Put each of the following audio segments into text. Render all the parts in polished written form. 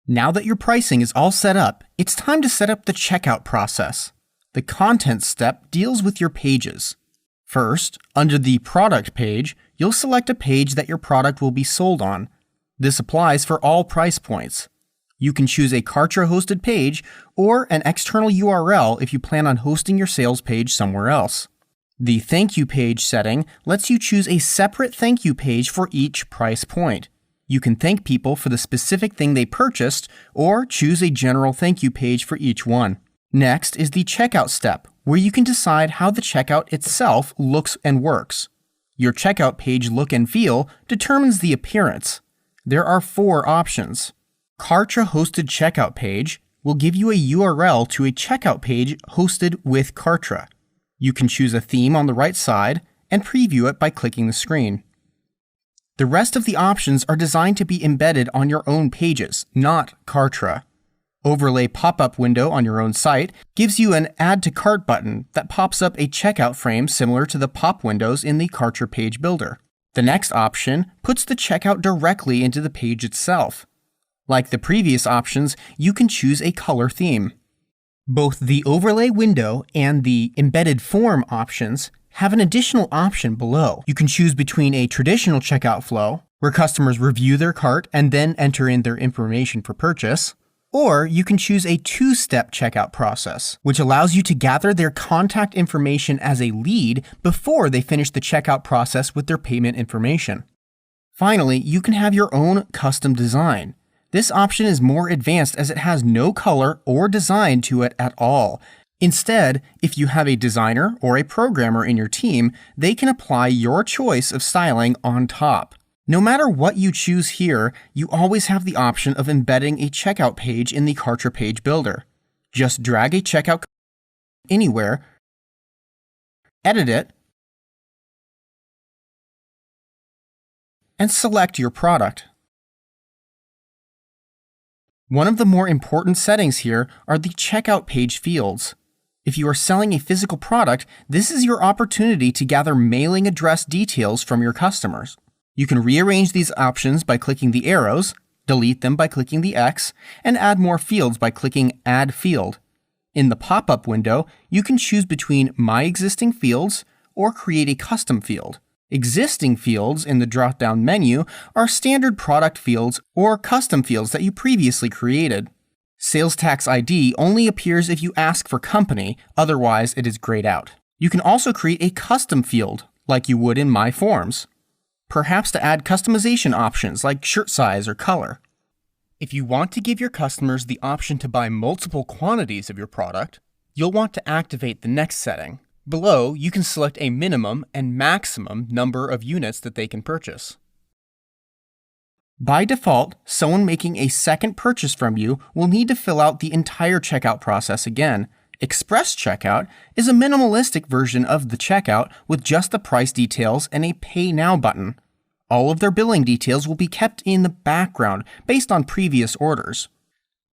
Now that your pricing is all set up, it's time to set up the checkout process. The Contents step deals with your pages. First, under the Product page, you'll select a page that your product will be sold on. This applies for all price points. You can choose a Kartra-hosted page or an external URL if you plan on hosting your sales page somewhere else. The Thank You page setting lets you choose a separate thank you page for each price point. You can thank people for the specific thing they purchased or choose a general thank you page for each one. Next is the Checkout step, where you can decide how the checkout itself looks and works. Your checkout page look and feel determines the appearance. There are 4 options. Kartra-hosted checkout page will give you a URL to a checkout page hosted with Kartra. You can choose a theme on the right side and preview it by clicking the screen. The rest of the options are designed to be embedded on your own pages, not Kartra. Overlay pop-up window on your own site gives you an Add to Cart button that pops up a checkout frame similar to the pop windows in the Kartra page builder. The next option puts the checkout directly into the page itself. Like the previous options, you can choose a color theme. Both the Overlay window and the Embedded Form options have an additional option below. You can choose between a traditional checkout flow, where customers review their cart and then enter in their information for purchase, or you can choose a 2-step checkout process, which allows you to gather their contact information as a lead before they finish the checkout process with their payment information. Finally, you can have your own custom design. This option is more advanced as it has no color or design to it at all. Instead, if you have a designer or a programmer in your team, they can apply your choice of styling on top. No matter what you choose here, you always have the option of embedding a checkout page in the Kartra page builder. Just drag a checkout anywhere, edit it, and select your product. One of the more important settings here are the checkout page fields. If you are selling a physical product, this is your opportunity to gather mailing address details from your customers. You can rearrange these options by clicking the arrows, delete them by clicking the X, and add more fields by clicking Add Field. In the pop-up window, you can choose between My Existing Fields or create a custom field. Existing fields in the drop-down menu are standard product fields or custom fields that you previously created. Sales tax ID only appears if you ask for company, otherwise it is grayed out. You can also create a custom field, like you would in My Forms. Perhaps to add customization options like shirt size or color. If you want to give your customers the option to buy multiple quantities of your product, you'll want to activate the next setting. Below, you can select a minimum and maximum number of units that they can purchase. By default, someone making a second purchase from you will need to fill out the entire checkout process again. Express Checkout is a minimalistic version of the checkout with just the price details and a Pay Now button. All of their billing details will be kept in the background based on previous orders.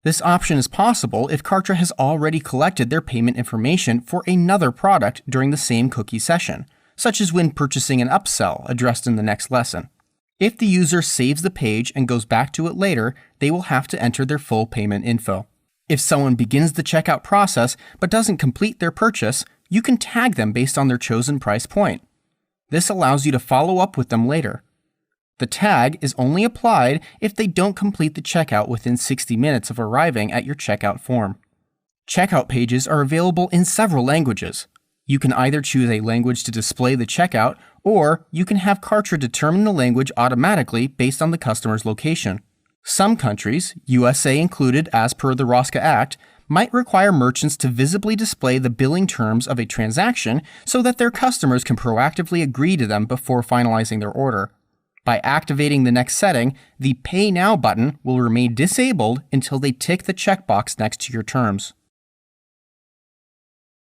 This option is possible if Kartra has already collected their payment information for another product during the same cookie session, such as when purchasing an upsell addressed in the next lesson. If the user saves the page and goes back to it later, they will have to enter their full payment info. If someone begins the checkout process but doesn't complete their purchase, you can tag them based on their chosen price point. This allows you to follow up with them later. The tag is only applied if they don't complete the checkout within 60 minutes of arriving at your checkout form. Checkout pages are available in several languages. You can either choose a language to display the checkout, or you can have Kartra determine the language automatically based on the customer's location. Some countries, USA included as per the ROSCA Act, might require merchants to visibly display the billing terms of a transaction so that their customers can proactively agree to them before finalizing their order. By activating the next setting, the Pay Now button will remain disabled until they tick the checkbox next to your terms.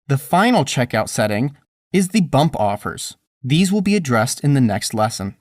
The final checkout setting is the bump offers. These will be addressed in the next lesson.